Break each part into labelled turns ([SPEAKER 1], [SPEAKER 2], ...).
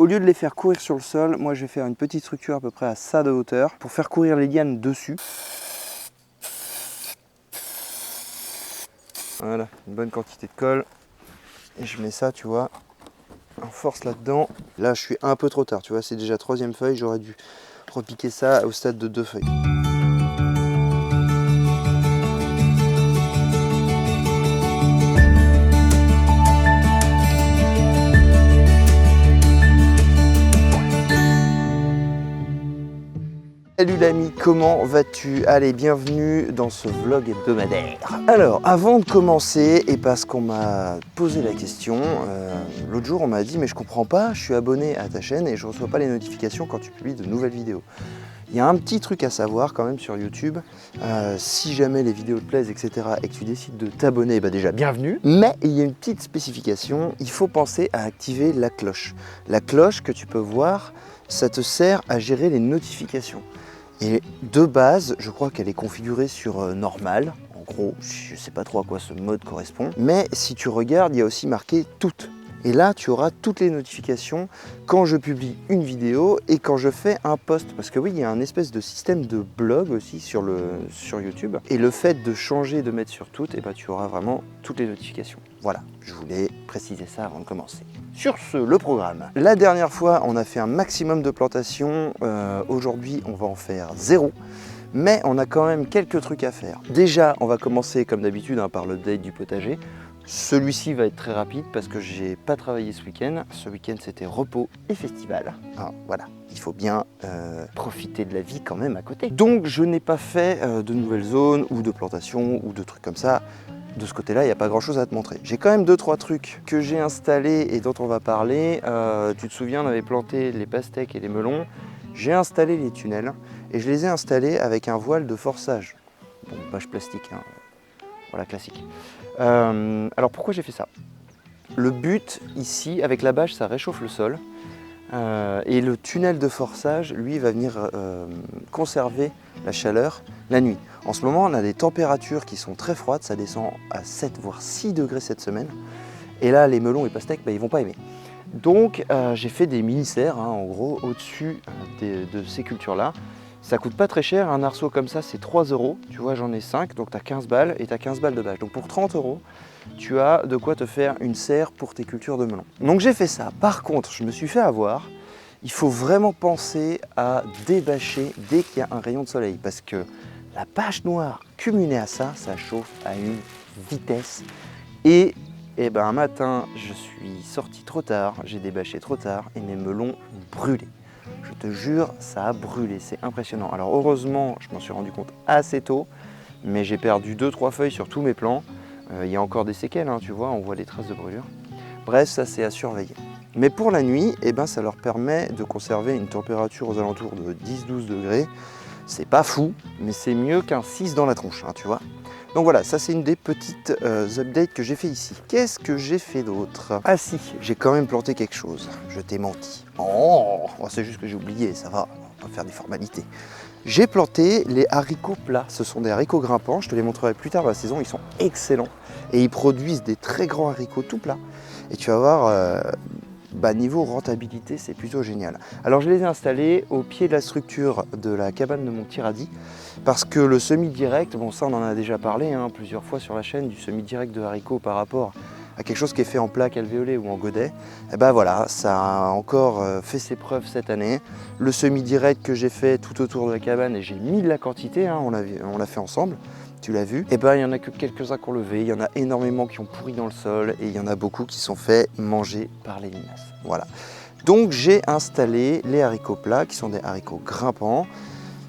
[SPEAKER 1] au lieu de les faire courir sur le sol, moi je vais faire une petite structure à peu près à ça de hauteur pour faire courir les lianes dessus. Voilà, une bonne quantité de colle. Et je mets ça, tu vois, en force là-dedans. Là, je suis un peu trop tard, tu vois, c'est déjà 3e feuille. J'aurais dû repiquer ça au stade de 2 feuilles. Salut l'ami, comment vas-tu? Allez, bienvenue dans ce vlog hebdomadaire. Alors, avant de commencer, et parce qu'on m'a posé la question, l'autre jour on m'a dit mais je comprends pas, je suis abonné à ta chaîne et je reçois pas les notifications quand tu publies de nouvelles vidéos. Il y a un petit truc à savoir quand même sur YouTube, si jamais les vidéos te plaisent, etc. et que tu décides de t'abonner, bah déjà bienvenue. Mais il y a une petite spécification, il faut penser à activer la cloche. La cloche que tu peux voir, ça te sert à gérer les notifications. Et de base, je crois qu'elle est configurée sur normal. En gros, je ne sais pas trop à quoi ce mode correspond. Mais si tu regardes, il y a aussi marqué toutes. Et là, tu auras toutes les notifications quand je publie une vidéo et quand je fais un post. Parce que oui, il y a un espèce de système de blog aussi sur YouTube. Et le fait de changer, de mettre sur toutes, et ben, tu auras vraiment toutes les notifications. Voilà, je voulais préciser ça avant de commencer. Sur ce, le programme. La dernière fois, on a fait un maximum de plantations. Aujourd'hui, on va en faire 0. Mais on a quand même quelques trucs à faire. Déjà, on va commencer comme d'habitude par l'update du potager. Celui-ci va être très rapide parce que j'ai pas travaillé ce week-end. Ce week-end, c'était repos et festival. Alors, voilà, il faut bien profiter de la vie quand même à côté. Donc, je n'ai pas fait de nouvelles zones ou de plantations ou de trucs comme ça. De ce côté-là, il n'y a pas grand-chose à te montrer. J'ai quand même 2-3 trucs que j'ai installés et dont on va parler. Tu te souviens, on avait planté les pastèques et les melons. J'ai installé les tunnels et je les ai installés avec un voile de forçage. Bon, bâche plastique, hein. Voilà, classique. Alors pourquoi j'ai fait ça? Le but ici, avec la bâche, ça réchauffe le sol. Et le tunnel de forçage, lui, va venir conserver la chaleur la nuit. En ce moment, on a des températures qui sont très froides, ça descend à 7 voire 6 degrés cette semaine. Et là, les melons et pastèques, ils ne vont pas aimer. Donc, j'ai fait des mini-serres, en gros, au-dessus de ces cultures-là. Ça coûte pas très cher, un arceau comme ça, c'est 3 €. Tu vois, j'en ai 5, donc tu as 15 balles et tu as 15 balles de bâche. Donc pour 30 €, tu as de quoi te faire une serre pour tes cultures de melon. Donc j'ai fait ça. Par contre, je me suis fait avoir. Il faut vraiment penser à débâcher dès qu'il y a un rayon de soleil. Parce que la bâche noire cumulée à ça, ça chauffe à une vitesse. Et ben, un matin, je suis sorti trop tard, j'ai débâché trop tard et mes melons ont brûlé. Je te jure, ça a brûlé, c'est impressionnant. Alors heureusement, je m'en suis rendu compte assez tôt, mais j'ai perdu 2-3 feuilles sur tous mes plants. Il y a encore des séquelles, tu vois, on voit des traces de brûlure. Bref, ça c'est à surveiller. Mais pour la nuit, ça leur permet de conserver une température aux alentours de 10-12 degrés. C'est pas fou, mais c'est mieux qu'un 6 dans la tronche, tu vois. Donc voilà, ça c'est une des petites updates que j'ai fait ici. Qu'est-ce que j'ai fait d'autre? Ah si, j'ai quand même planté quelque chose. Je t'ai menti. Oh, c'est juste que j'ai oublié, ça va, on va pas faire des formalités. J'ai planté les haricots plats. Ce sont des haricots grimpants, je te les montrerai plus tard dans la saison, ils sont excellents. Et ils produisent des très grands haricots tout plats. Et tu vas voir, niveau rentabilité, c'est plutôt génial. Alors je les ai installés au pied de la structure de la cabane de mon petit radis. Parce que le semi-direct, bon ça on en a déjà parlé plusieurs fois sur la chaîne, du semi-direct de haricots par rapport à quelque chose qui est fait en plaque alvéolée ou en godet, et ben voilà, ça a encore fait ses preuves cette année. Le semi-direct que j'ai fait tout autour de la cabane, et j'ai mis de la quantité, on l'a fait ensemble, tu l'as vu, et ben il n'y en a que quelques-uns qui ont levé, il y en a énormément qui ont pourri dans le sol, et il y en a beaucoup qui sont fait manger par les limaces. Voilà. Donc j'ai installé les haricots plats, qui sont des haricots grimpants,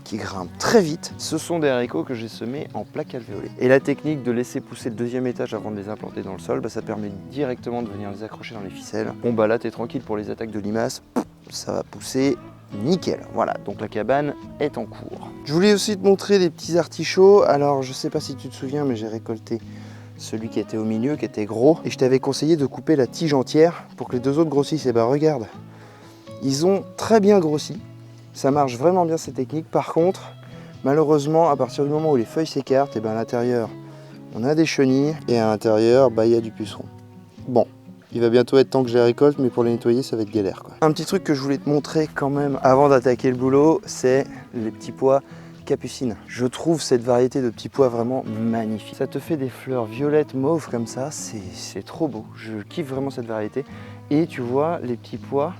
[SPEAKER 1] qui grimpent très vite. Ce sont des haricots que j'ai semés en plaque alvéolée. Et la technique de laisser pousser le 2e étage avant de les implanter dans le sol, ça permet directement de venir les accrocher dans les ficelles. Bon là t'es tranquille pour les attaques de limaces, ça va pousser nickel. Voilà, donc la cabane est en cours. Je voulais aussi te montrer des petits artichauts. Alors je sais pas si tu te souviens, mais j'ai récolté celui qui était au milieu, qui était gros. Et je t'avais conseillé de couper la tige entière pour que les 2 autres grossissent. Et ben regarde, ils ont très bien grossi. Ça marche vraiment bien cette technique. Par contre, malheureusement, à partir du moment où les feuilles s'écartent, à l'intérieur, on a des chenilles et à l'intérieur, il y a du puceron. Bon, Il va bientôt être temps que je les récolte, mais pour les nettoyer, ça va être galère, quoi. Un petit truc que je voulais te montrer quand même avant d'attaquer le boulot, c'est les petits pois capucines. Je trouve cette variété de petits pois vraiment magnifique. Ça te fait des fleurs violettes, mauves comme ça, c'est trop beau. Je kiffe vraiment cette variété. Et tu vois, les petits pois,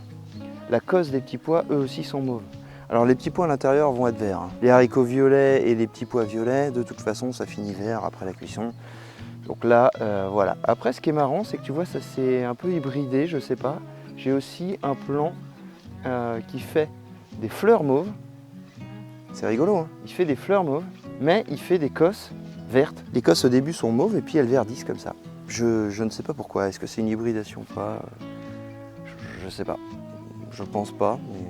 [SPEAKER 1] la cosse des petits pois, eux aussi sont mauves. Alors les petits pois à l'intérieur vont être verts. Les haricots violets et les petits pois violets, de toute façon, ça finit vert après la cuisson. Donc là, voilà. Après, ce qui est marrant, c'est que tu vois, ça s'est un peu hybridé, je sais pas. J'ai aussi un plant qui fait des fleurs mauves. C'est rigolo, hein. Il fait des fleurs mauves, mais il fait des cosses vertes. Les cosses au début sont mauves et puis elles verdissent comme ça. Je ne sais pas pourquoi. Est-ce que c'est une hybridation ou pas? Je sais pas. Je pense pas, mais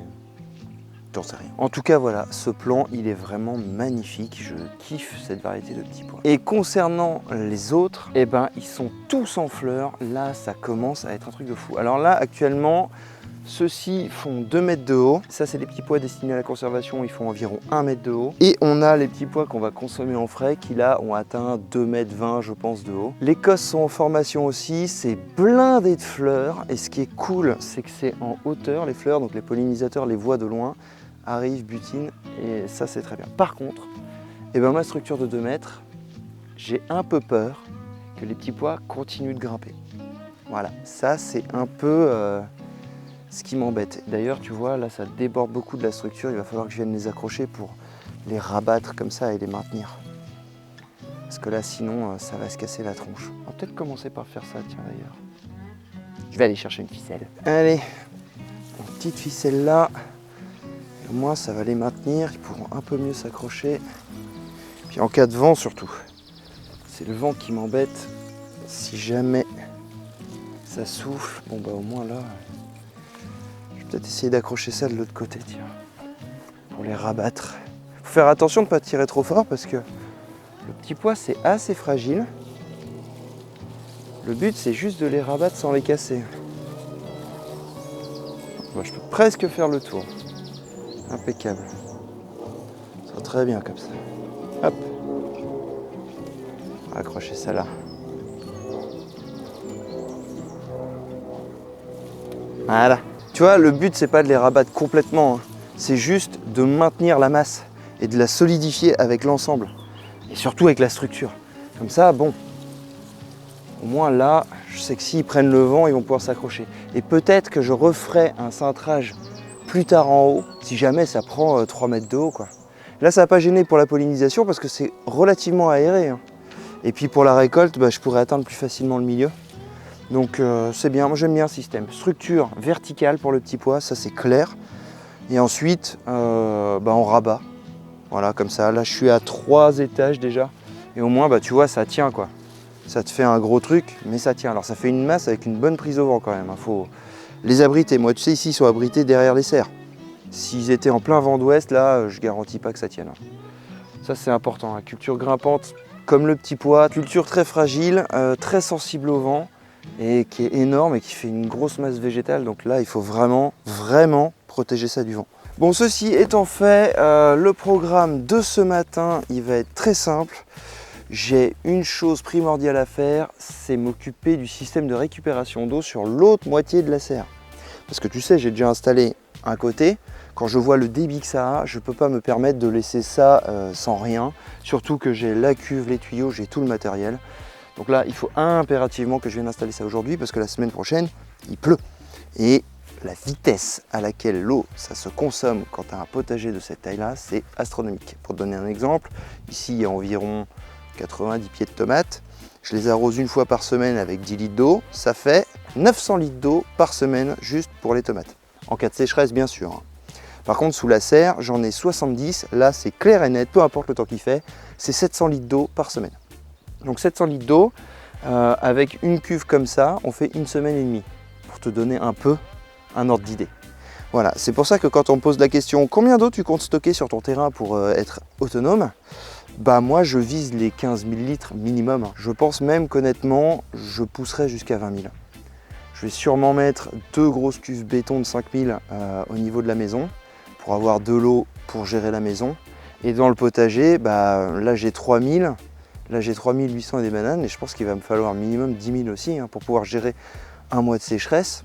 [SPEAKER 1] j'en sais rien. En tout cas, voilà, ce plant, il est vraiment magnifique. Je kiffe cette variété de petits pois. Et concernant les autres, eh ben, ils sont tous en fleurs. Là, ça commence à être un truc de fou. Alors là, actuellement, ceux-ci font 2 mètres de haut. Ça, c'est des petits pois destinés à la conservation. Ils font environ 1 mètre de haut. Et on a les petits pois qu'on va consommer en frais qui, là, ont atteint 2 mètres 20, je pense, de haut. Les cosses sont en formation aussi. C'est blindé de fleurs. Et ce qui est cool, c'est que c'est en hauteur, les fleurs. Donc les pollinisateurs les voient de loin, arrivent, butinent. Et ça, c'est très bien. Par contre, eh ben, ma structure de 2 mètres, j'ai un peu peur que les petits pois continuent de grimper. Voilà, ça, c'est un peu... ce qui m'embête. D'ailleurs, tu vois, là, ça déborde beaucoup de la structure. Il va falloir que je vienne les accrocher pour les rabattre comme ça et les maintenir. Parce que là, sinon, ça va se casser la tronche. On va peut-être commencer par faire ça, tiens, d'ailleurs. Je vais aller chercher une ficelle. Allez, une petite ficelle là. Et au moins, ça va les maintenir. Ils pourront un peu mieux s'accrocher. Puis en cas de vent, surtout. C'est le vent qui m'embête. Si jamais ça souffle, bon, bah au moins là... Peut-être essayer d'accrocher ça de l'autre côté, tiens, pour les rabattre. Faut faire attention de ne pas tirer trop fort parce que le petit pois c'est assez fragile. Le but c'est juste de les rabattre sans les casser. Moi, je peux presque faire le tour. Impeccable. Ça sera très bien comme ça. Hop. On va accrocher ça là. Voilà. Tu vois, le but, c'est pas de les rabattre complètement, hein. C'est juste de maintenir la masse et de la solidifier avec l'ensemble. Et surtout avec la structure. Comme ça, bon, au moins là, je sais que s'ils prennent le vent, ils vont pouvoir s'accrocher. Et peut-être que je referai un cintrage plus tard en haut, si jamais ça prend 3 mètres de haut, quoi. Là, ça va pas gêner pour la pollinisation parce que c'est relativement aéré, hein. Et puis pour la récolte, bah, je pourrais atteindre plus facilement le milieu. Donc c'est bien, moi j'aime bien le système. Structure verticale pour le petit pois, ça c'est clair. Et ensuite, on rabat. Voilà, comme ça. Là je suis à 3 étages déjà. Et au moins, bah, tu vois, ça tient quoi. Ça te fait un gros truc, mais ça tient. Alors ça fait une masse avec une bonne prise au vent quand même. Il faut les abriter. Moi tu sais, ici ils sont abrités derrière les serres. S'ils étaient en plein vent d'ouest, là, je garantis pas que ça tienne. Ça c'est important. La culture grimpante, comme le petit pois, culture très fragile, très sensible au vent. Et qui est énorme et qui fait une grosse masse végétale. Donc là, il faut vraiment protéger ça du vent. Bon, ceci étant fait, le programme de ce matin, il va être très simple. J'ai une chose primordiale à faire, c'est m'occuper du système de récupération d'eau sur l'autre moitié de la serre. Parce que tu sais, j'ai déjà installé un côté. Quand je vois le débit que ça a, je ne peux pas me permettre de laisser ça sans rien. Surtout que j'ai la cuve, les tuyaux, j'ai tout le matériel. Donc là, il faut impérativement que je vienne installer ça aujourd'hui parce que la semaine prochaine, il pleut. Et la vitesse à laquelle l'eau, ça se consomme quand tu as un potager de cette taille-là, c'est astronomique. Pour te donner un exemple, ici, il y a environ 90 pieds de tomates. Je les arrose une fois par semaine avec 10 litres d'eau. Ça fait 900 litres d'eau par semaine juste pour les tomates. En cas de sécheresse, bien sûr, hein. Par contre, sous la serre, j'en ai 70. Là, c'est clair et net, peu importe le temps qu'il fait, c'est 700 litres d'eau par semaine. Donc 700 litres d'eau, avec une cuve comme ça, on fait 1 semaine et demie, pour te donner un peu un ordre d'idée. Voilà, c'est pour ça que quand on me pose la question « Combien d'eau tu comptes stocker sur ton terrain pour être autonome ?» Bah moi, je vise les 15 000 litres minimum. Je pense même qu'honnêtement, je pousserai jusqu'à 20 000. Je vais sûrement mettre 2 grosses cuves béton de 5 000 au niveau de la maison, pour avoir de l'eau pour gérer la maison. Et dans le potager, bah, là j'ai 3 000. Là j'ai 3800 et des bananes et je pense qu'il va me falloir minimum 10 000 aussi, hein, pour pouvoir gérer un mois de sécheresse,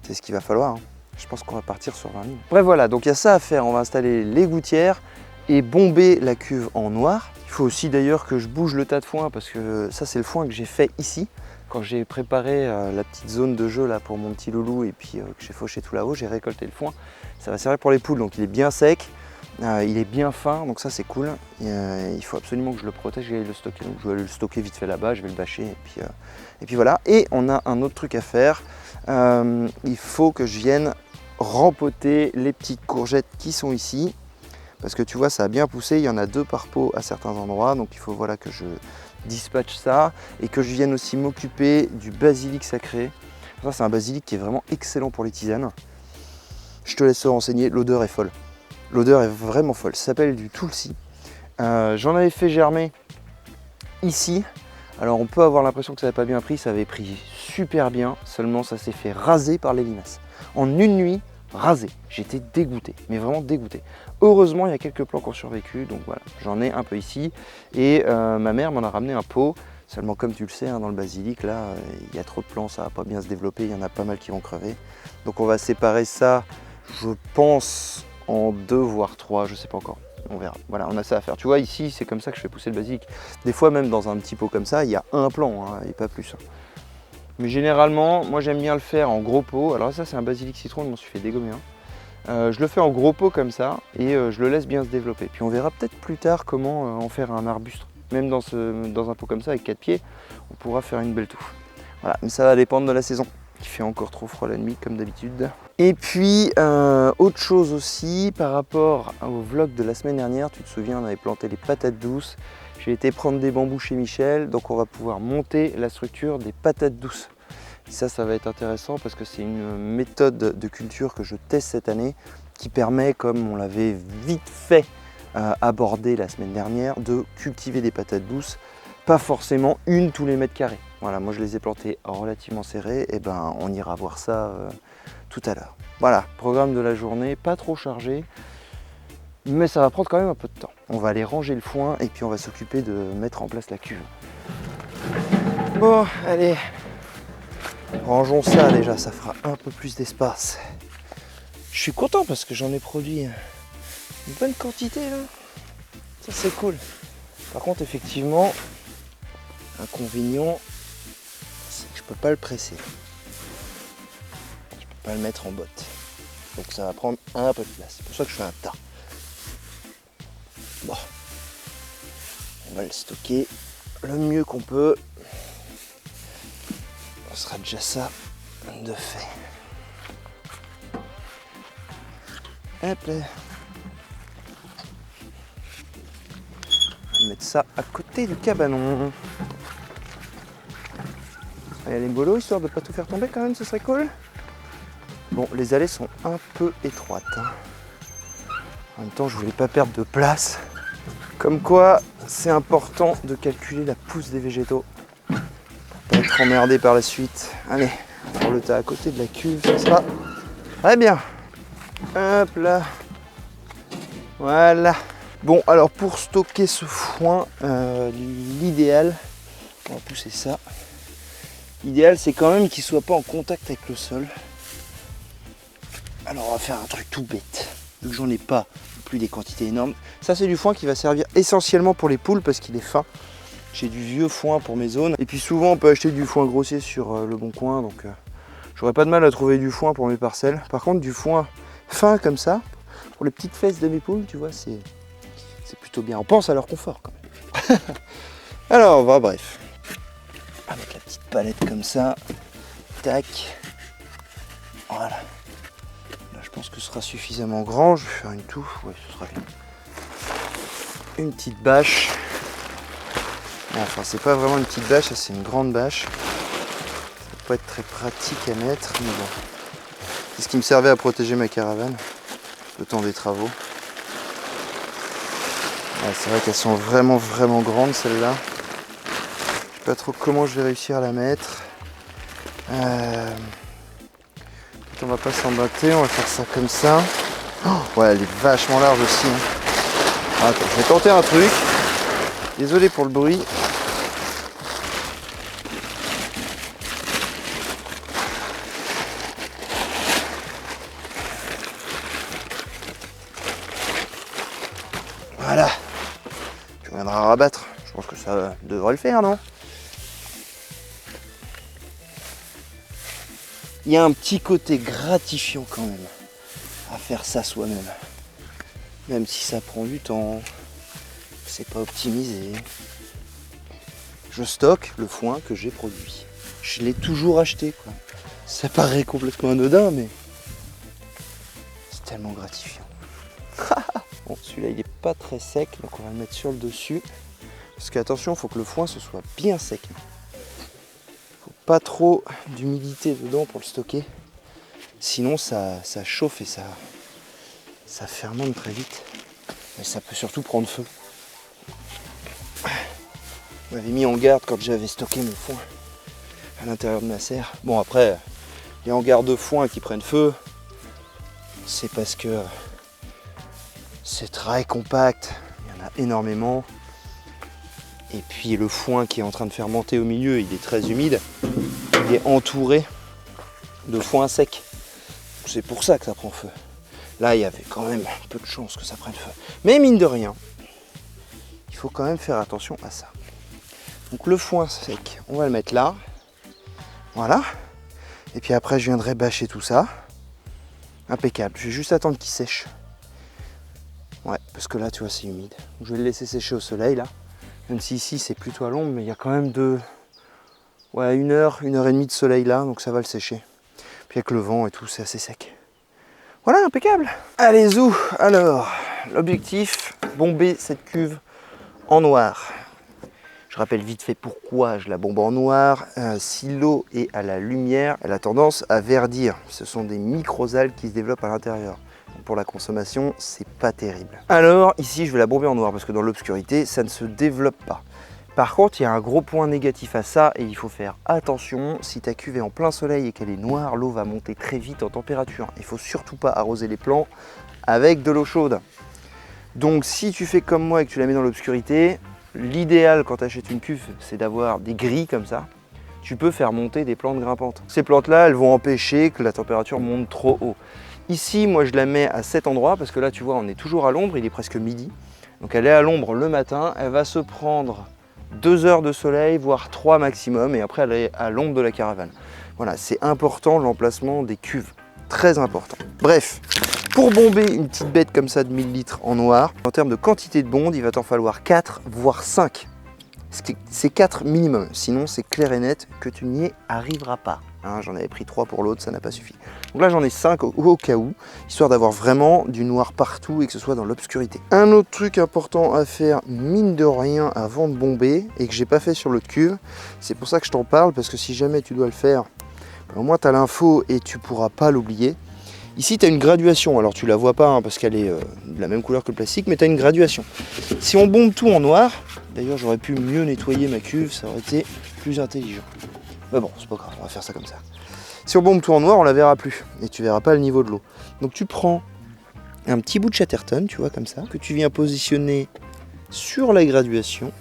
[SPEAKER 1] c'est ce qu'il va falloir. Hein. Je pense qu'on va partir sur 20 000. Bref, voilà, donc il y a ça à faire. On va installer les gouttières et bomber la cuve en noir. Il faut aussi d'ailleurs que je bouge le tas de foin parce que ça, c'est le foin que j'ai fait ici. Quand j'ai préparé la petite zone de jeu là pour mon petit loulou et puis que j'ai fauché tout là-haut, j'ai récolté le foin. Ça va servir pour les poules, donc il est bien sec, il est bien fin, donc ça c'est cool. Et, il faut absolument que je le protège, je vais le stocker. Donc je vais le stocker vite fait là-bas, je vais le bâcher et puis voilà. Et on a un autre truc à faire, il faut que je vienne rempoter les petites courgettes qui sont ici. Parce que tu vois, ça a bien poussé, il y en a 2 par pot à certains endroits, donc il faut voilà, que je dispatche ça et que je vienne aussi m'occuper du basilic sacré. Ça, c'est un basilic qui est vraiment excellent pour les tisanes. Je te laisse te renseigner, l'odeur est folle. L'odeur est vraiment folle, ça s'appelle du tulsi. J'en avais fait germer ici. Alors on peut avoir l'impression que ça n'avait pas bien pris, ça avait pris super bien, seulement ça s'est fait raser par les limaces. En une nuit, rasé. J'étais dégoûté, mais vraiment dégoûté. Heureusement, il y a quelques plants qui ont survécu, donc voilà, j'en ai un peu ici. Et ma mère m'en a ramené un pot. Seulement, comme tu le sais, hein, dans le basilic, là, il y a trop de plants, ça va pas bien se développer, il y en a pas mal qui vont crever. Donc on va séparer ça, je pense, en 2 voire 3, je sais pas encore. On verra. Voilà, on a ça à faire. Tu vois, ici, c'est comme ça que je fais pousser le basilic. Des fois, même dans un petit pot comme ça, il y a un plant, hein, et pas plus. Mais généralement, moi j'aime bien le faire en gros pot. Alors ça, c'est un basilic citron, je m'en suis fait dégommer un. Je le fais en gros pot comme ça et je le laisse bien se développer. Puis on verra peut-être plus tard comment en faire un arbuste. Même dans un pot comme ça avec 4 pieds, on pourra faire une belle touffe. Voilà, mais ça va dépendre de la saison. Il fait encore trop froid la nuit comme d'habitude. Et puis autre chose aussi par rapport au vlog de la semaine dernière, tu te souviens, on avait planté les patates douces. J'ai été prendre des bambous chez Michel, donc on va pouvoir monter la structure des patates douces. Et ça va être intéressant parce que c'est une méthode de culture que je teste cette année qui permet, comme on l'avait vite fait aborder la semaine dernière, de cultiver des patates douces, pas forcément une tous les mètres carrés. Voilà, moi je les ai plantées relativement serrées, et ben on ira voir ça tout à l'heure. Voilà, programme de la journée, pas trop chargé, mais ça va prendre quand même un peu de temps. On va aller ranger le foin et puis on va s'occuper de mettre en place la cuve. Bon, allez, rangeons ça déjà, ça fera un peu plus d'espace. Je suis content parce que j'en ai produit une bonne quantité là. Ça c'est cool. Par contre, effectivement, inconvénient, c'est que je peux pas le presser. Je peux pas le mettre en botte. Donc ça va prendre un peu de place. C'est pour ça que je fais un tas. Bon, on va le stocker le mieux qu'on peut. On sera déjà ça de fait. Hop là. On va mettre ça à côté du cabanon. Il y a les bolos, histoire de ne pas tout faire tomber quand même, ce serait cool. Bon, les allées sont un peu étroites. Hein. En même temps, je voulais pas perdre de place. Comme quoi, c'est important de calculer la pousse des végétaux. Pour pas être emmerdé par la suite. Allez, pour le tas à côté de la cuve, ça sera très bien. Hop là. Voilà. Bon, alors pour stocker ce foin, l'idéal, on va pousser ça. L'idéal, c'est quand même qu'il soit pas en contact avec le sol. Alors on va faire un truc tout bête. Vu que j'en ai pas plus des quantités énormes. Ça, c'est du foin qui va servir essentiellement pour les poules parce qu'il est fin. J'ai du vieux foin pour mes zones. Et puis souvent, on peut acheter du foin grossier sur le Bon Coin. Donc j'aurais pas de mal à trouver du foin pour mes parcelles. Par contre, du foin fin comme ça, pour les petites fesses de mes poules, tu vois, c'est plutôt bien. On pense à leur confort quand même. Alors, bref. On va mettre la petite palette comme ça. Tac. Voilà. Là, je pense que ce sera suffisamment grand. Je vais faire une touffe. Ouais, ce sera bien. Une petite bâche. Bon, enfin, c'est pas vraiment une petite bâche, c'est une grande bâche. Ça va pas être très pratique à mettre, mais bon. C'est ce qui me servait à protéger ma caravane le temps des travaux. Ouais, c'est vrai qu'elles sont vraiment grandes celles-là. Je sais pas trop comment je vais réussir à la mettre. On va pas s'embatter, on va faire ça comme ça. Oh, ouais, elle est vachement large aussi. Hein. Attends, je vais tenter un truc. Désolé pour le bruit. Voilà. Tu viendras rabattre. Je pense que ça devrait le faire, non? Il y a un petit côté gratifiant quand même à faire ça soi-même. Même si ça prend du temps, c'est pas optimisé. Je stocke le foin que j'ai produit. Je l'ai toujours acheté, quoi. Ça paraît complètement anodin, mais c'est tellement gratifiant. Bon, celui-là, il est pas très sec, donc on va le mettre sur le dessus. Parce qu'attention, il faut que le foin ce soit bien sec. Faut pas trop d'humidité dedans pour le stocker. Sinon, ça chauffe et ça fermente très vite. Mais ça peut surtout prendre feu. On m'avait mis en garde quand j'avais stocké mon foin à l'intérieur de ma serre. Bon, après, les hangars de foin qui prennent feu, c'est parce que c'est très compact, il y en a énormément. Et puis le foin qui est en train de fermenter au milieu, il est très humide. Il est entouré de foin sec. C'est pour ça que ça prend feu. Là, il y avait quand même un peu de chance que ça prenne feu. Mais mine de rien, il faut quand même faire attention à ça. Donc le foin sec, on va le mettre là. Voilà. Et puis après, je viendrai bâcher tout ça. Impeccable. Je vais juste attendre qu'il sèche. Ouais, parce que là, tu vois, c'est humide. Je vais le laisser sécher au soleil, là. Même si ici, c'est plutôt à l'ombre, mais il y a quand même une heure et demie de soleil là, donc ça va le sécher. Puis avec le vent et tout, c'est assez sec. Voilà, impeccable. Allez, zou. Alors, l'objectif, bomber cette cuve en noir. Je rappelle vite fait pourquoi je la bombe en noir. Si l'eau est à la lumière, elle a tendance à verdir. Ce sont des microalgues qui se développent à l'intérieur. Pour la consommation, c'est pas terrible. Alors ici, je vais la bomber en noir parce que dans l'obscurité, ça ne se développe pas. Par contre, il y a un gros point négatif à ça et il faut faire attention. Si ta cuve est en plein soleil et qu'elle est noire, l'eau va monter très vite en température. Il faut surtout pas arroser les plants avec de l'eau chaude. Donc si tu fais comme moi et que tu la mets dans l'obscurité, l'idéal quand tu achètes une cuve, c'est d'avoir des grilles comme ça. Tu peux faire monter des plantes grimpantes. Ces plantes-là, elles vont empêcher que la température monte trop haut. Ici, moi, je la mets à cet endroit parce que là, tu vois, on est toujours à l'ombre, il est presque midi. Donc elle est à l'ombre le matin, elle va se prendre 2 heures de soleil, voire 3 maximum, et après elle est à l'ombre de la caravane. Voilà, c'est important l'emplacement des cuves, très important. Bref, pour bomber une petite bête comme ça de 1000 litres en noir, en termes de quantité de bonde, il va t'en falloir 4, voire 5. C'est 4 minimum, sinon c'est clair et net que tu n'y arriveras pas. Hein, j'en avais pris 3 pour l'autre, ça n'a pas suffi. Donc là j'en ai 5 au cas où, histoire d'avoir vraiment du noir partout et que ce soit dans l'obscurité. Un autre truc important à faire, mine de rien, avant de bomber, et que j'ai pas fait sur l'autre cuve, c'est pour ça que je t'en parle, parce que si jamais tu dois le faire, au moins tu as l'info et tu pourras pas l'oublier. Ici tu as une graduation, alors tu la vois pas hein, parce qu'elle est de la même couleur que le plastique, mais tu as une graduation. Si on bombe tout en noir, d'ailleurs j'aurais pu mieux nettoyer ma cuve, ça aurait été plus intelligent. Mais bon, c'est pas grave, on va faire ça comme ça. Si on bombe tout en noir, on la verra plus. Et tu verras pas le niveau de l'eau. Donc tu prends un petit bout de Chatterton, tu vois, comme ça, que tu viens positionner sur la graduation.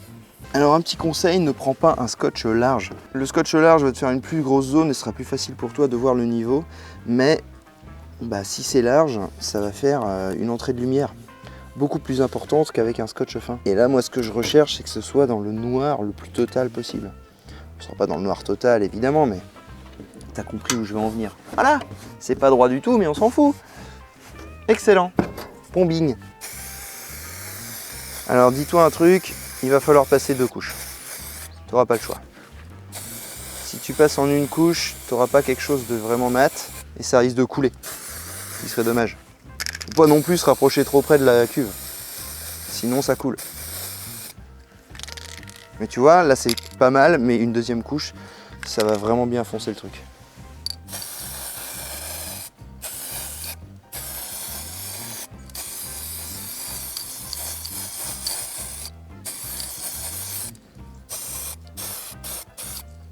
[SPEAKER 1] Alors un petit conseil, ne prends pas un scotch large. Le scotch large va te faire une plus grosse zone et ce sera plus facile pour toi de voir le niveau. Mais si c'est large, ça va faire une entrée de lumière beaucoup plus importante qu'avec un scotch fin. Et là, moi, ce que je recherche, c'est que ce soit dans le noir le plus total possible. On ne sera pas dans le noir total, évidemment, mais t'as compris où je vais en venir. Voilà, c'est pas droit du tout, mais on s'en fout. Excellent. Bombing. Alors, dis-toi un truc, il va falloir passer 2 couches. Tu n'auras pas le choix. Si tu passes en une couche, tu n'auras pas quelque chose de vraiment mat, et ça risque de couler. Ce qui serait dommage. Faut pas non plus se rapprocher trop près de la cuve. Sinon, ça coule. Mais tu vois, là c'est pas mal, mais une deuxième couche, ça va vraiment bien foncer le truc.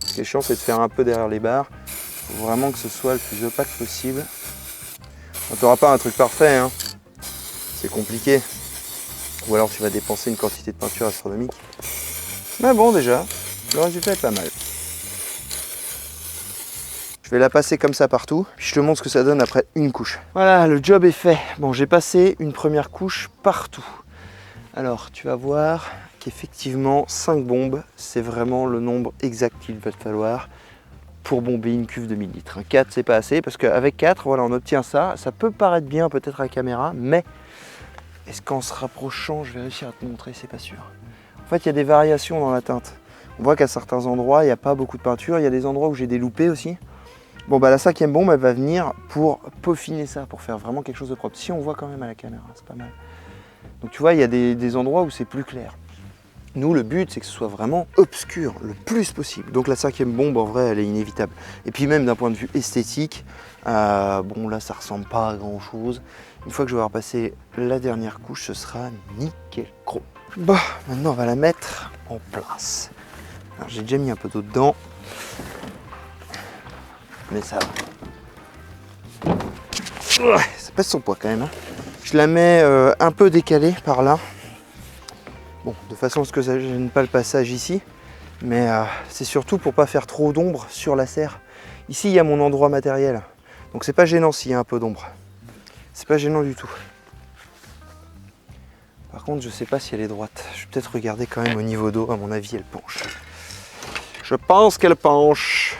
[SPEAKER 1] Ce qui est chiant, c'est de faire un peu derrière les barres. Il faut vraiment que ce soit le plus opaque possible. Tu n'auras pas un truc parfait, hein. C'est compliqué. Ou alors tu vas dépenser une quantité de peinture astronomique. Mais bon, déjà, le résultat est pas mal. Je vais la passer comme ça partout, puis je te montre ce que ça donne après une couche. Voilà, le job est fait. Bon, j'ai passé une première couche partout. Alors, tu vas voir qu'effectivement, 5 bombes, c'est vraiment le nombre exact qu'il va te falloir pour bomber une cuve de 1000 litres. 4, c'est pas assez, parce qu'avec 4, voilà, on obtient ça. Ça peut paraître bien peut-être à la caméra, mais est-ce qu'en se rapprochant, je vais réussir à te montrer? C'est pas sûr. En fait, il y a des variations dans la teinte. On voit qu'à certains endroits, il n'y a pas beaucoup de peinture. Il y a des endroits où j'ai des loupés aussi. Bon, bah la 5e bombe, elle va venir pour peaufiner ça, pour faire vraiment quelque chose de propre. Si on voit quand même à la caméra, c'est pas mal. Donc tu vois, il y a des endroits où c'est plus clair. Nous, le but, c'est que ce soit vraiment obscur le plus possible. Donc la 5e bombe, en vrai, elle est inévitable. Et puis même d'un point de vue esthétique, bon là, ça ressemble pas à grand-chose. Une fois que je vais avoir passé la dernière couche, ce sera nickel chrome. Bon, maintenant, on va la mettre en place. Alors j'ai déjà mis un peu d'eau dedans. Mais ça va. Ouais, ça pèse son poids quand même. Hein. Je la mets un peu décalée par là. Bon, de façon à ce que ça ne gêne pas le passage ici. Mais c'est surtout pour pas faire trop d'ombre sur la serre. Ici, il y a mon endroit matériel. Donc c'est pas gênant s'il y a un peu d'ombre. C'est pas gênant du tout. Par contre, je sais pas si elle est droite. Je vais peut-être regarder quand même au niveau d'eau. À mon avis, elle penche. Je pense qu'elle penche.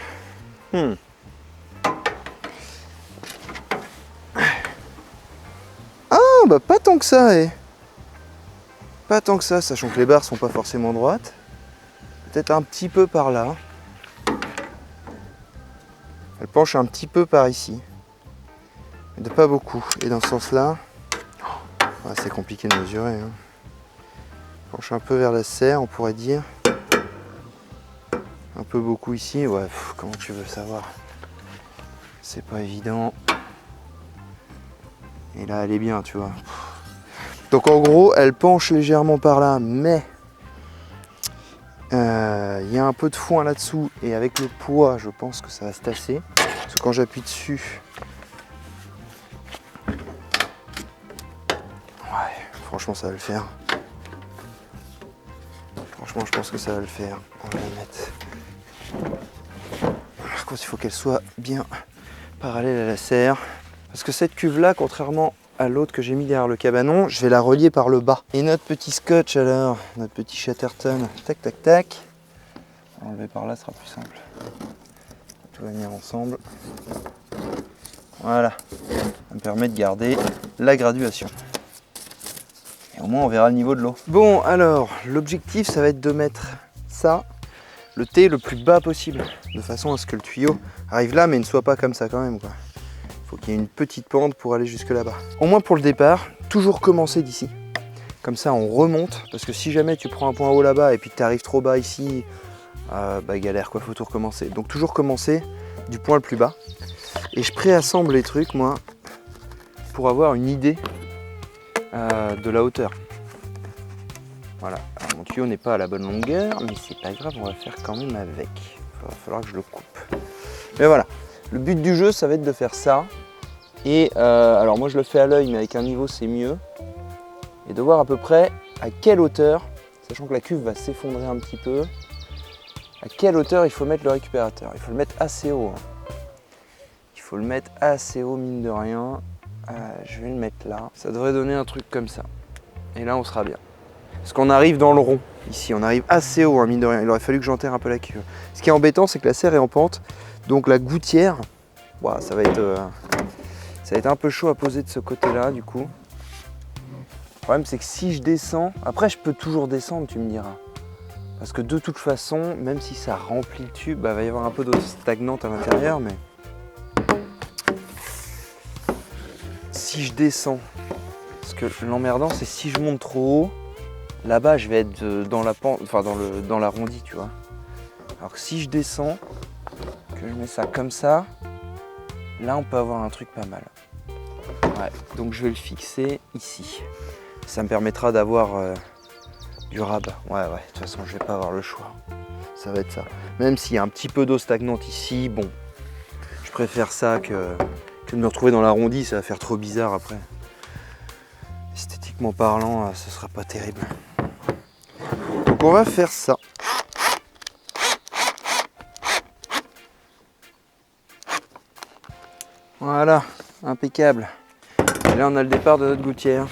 [SPEAKER 1] Ah bah pas tant que ça, Pas tant que ça, sachant que les barres sont pas forcément droites. Peut-être un petit peu par là. Elle penche un petit peu par ici. Mais de pas beaucoup. Et dans ce sens-là, c'est compliqué de mesurer. Hein. Elle penche un peu vers la serre, on pourrait dire. Un peu beaucoup ici. Ouais, comment tu veux savoir? C'est pas évident. Et là, elle est bien, tu vois. Donc en gros, elle penche légèrement par là, mais il y a un peu de foin là-dessous. Et avec le poids, je pense que ça va se tasser. Parce que quand j'appuie dessus, ouais, franchement, ça va le faire. Franchement, je pense que ça va le faire. On va la mettre. Par contre, il faut qu'elle soit bien parallèle à la serre. Parce que cette cuve-là, contrairement à l'autre que j'ai mis derrière le cabanon, je vais la relier par le bas. Et notre petit scotch alors, notre petit Chatterton, tac tac tac. Enlever par là sera plus simple. Tout va venir ensemble. Voilà, ça me permet de garder la graduation. Et au moins on verra le niveau de l'eau. Bon alors, l'objectif ça va être de mettre ça, le T le plus bas possible, de façon à ce que le tuyau arrive là mais ne soit pas comme ça quand même quoi. Faut qu'il y ait une petite pente pour aller jusque là-bas. Au moins pour le départ, toujours commencer d'ici. Comme ça on remonte, parce que si jamais tu prends un point haut là-bas et puis que tu arrives trop bas ici, bah galère quoi, faut tout recommencer. Donc toujours commencer du point le plus bas. Et je préassemble les trucs moi, pour avoir une idée de la hauteur. Voilà, alors mon tuyau n'est pas à la bonne longueur, mais c'est pas grave, on va faire quand même avec. Il va falloir que je le coupe. Mais voilà, le but du jeu ça va être de faire ça. Et alors moi je le fais à l'œil mais avec un niveau c'est mieux. Et de voir à peu près à quelle hauteur, sachant que la cuve va s'effondrer un petit peu, à quelle hauteur il faut mettre le récupérateur. Il faut le mettre assez haut. Hein. Il faut le mettre assez haut mine de rien. Je vais le mettre là. Ça devrait donner un truc comme ça. Et là on sera bien. Parce qu'on arrive dans le rond. Ici on arrive assez haut hein, mine de rien. Il aurait fallu que j'enterre un peu la cuve. Ce qui est embêtant c'est que la serre est en pente. Donc la gouttière, wow, ça va être un peu chaud à poser de ce côté-là du coup. Le problème c'est que si je descends, après je peux toujours descendre tu me diras. Parce que de toute façon, même si ça remplit le tube, bah, va y avoir un peu d'eau stagnante à l'intérieur, mais si je descends, parce que l'emmerdant c'est si je monte trop haut, là-bas je vais être dans la pente, enfin dans l'arrondi, tu vois. Alors que si je descends, que je mets ça comme ça, là on peut avoir un truc pas mal. Ouais, donc je vais le fixer ici. Ça me permettra d'avoir du rabat. Ouais, de toute façon je vais pas avoir le choix. Ça va être ça. Même s'il y a un petit peu d'eau stagnante ici, bon, je préfère ça que de me retrouver dans l'arrondi, ça va faire trop bizarre après. Esthétiquement parlant, ce sera pas terrible. Donc on va faire ça. Voilà, impeccable. Et là on a le départ de notre gouttière.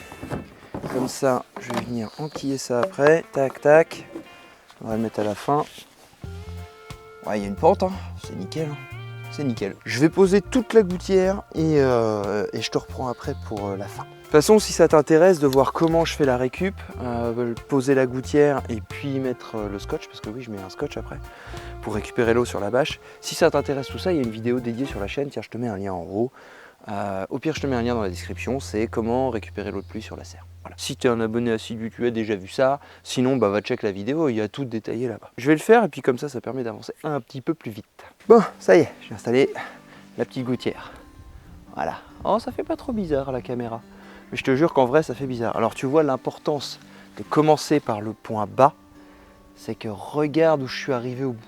[SPEAKER 1] Comme ça, je vais venir enquiller ça après. Tac, tac. On va le mettre à la fin. Ouais, il y a une pente, hein. C'est nickel. Hein. C'est nickel. Je vais poser toute la gouttière et je te reprends après pour la fin. De toute façon, si ça t'intéresse de voir comment je fais la récup, poser la gouttière et puis mettre le scotch, parce que oui, je mets un scotch après, pour récupérer l'eau sur la bâche. Si ça t'intéresse tout ça, il y a une vidéo dédiée sur la chaîne. Tiens, je te mets un lien en haut. Au pire, je te mets un lien dans la description. C'est comment récupérer l'eau de pluie sur la serre. Voilà. Si tu es un abonné assidu, tu as déjà vu ça. Sinon, va check la vidéo, il y a tout détaillé là-bas. Je vais le faire et puis comme ça permet d'avancer un petit peu plus vite. Bon, ça y est, j'ai installé la petite gouttière. Voilà. Oh, ça fait pas trop bizarre à la caméra. Mais je te jure qu'en vrai, ça fait bizarre. Alors, tu vois l'importance de commencer par le point bas. C'est que regarde où je suis arrivé au bout.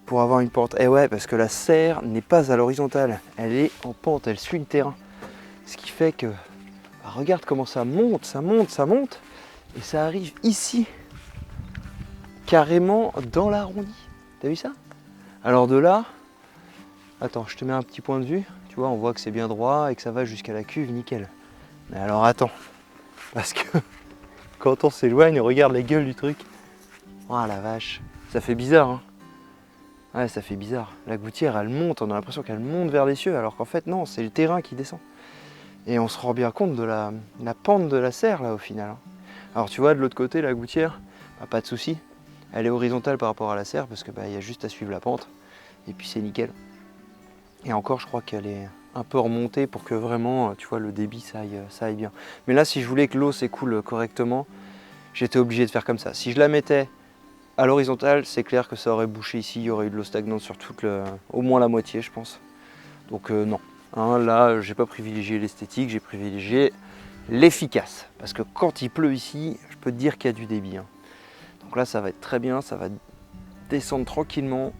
[SPEAKER 1] Pour avoir une pente. Et ouais, parce que la serre n'est pas à l'horizontale. Elle est en pente, elle suit le terrain. Ce qui fait que... Bah, regarde comment ça monte, ça monte, ça monte. Et ça arrive ici. Carrément dans l'arrondi. T'as vu ça? Alors de là... Attends, je te mets un petit point de vue. Tu vois, on voit que c'est bien droit et que ça va jusqu'à la cuve, nickel. Mais alors attends. Parce que... Quand on s'éloigne, on regarde la gueule du truc. Oh la vache. Ça fait bizarre, hein. Ouais, ça fait bizarre. La gouttière, elle monte, on a l'impression qu'elle monte vers les cieux, alors qu'en fait, non, c'est le terrain qui descend. Et on se rend bien compte de la pente de la serre, là, au final. Alors, tu vois, de l'autre côté, la gouttière, bah, pas de souci. Elle est horizontale par rapport à la serre, parce que y a juste à suivre la pente. Et puis, c'est nickel. Et encore, je crois qu'elle est un peu remontée pour que vraiment, tu vois, le débit, ça aille bien. Mais là, si je voulais que l'eau s'écoule correctement, j'étais obligé de faire comme ça. Si je la mettais à l'horizontale, c'est clair que ça aurait bouché ici, il y aurait eu de l'eau stagnante sur au moins la moitié, je pense. Donc non, hein, là, j'ai pas privilégié l'esthétique, j'ai privilégié l'efficace. Parce que quand il pleut ici, je peux te dire qu'il y a du débit. Hein. Donc là, ça va être très bien, ça va descendre tranquillement.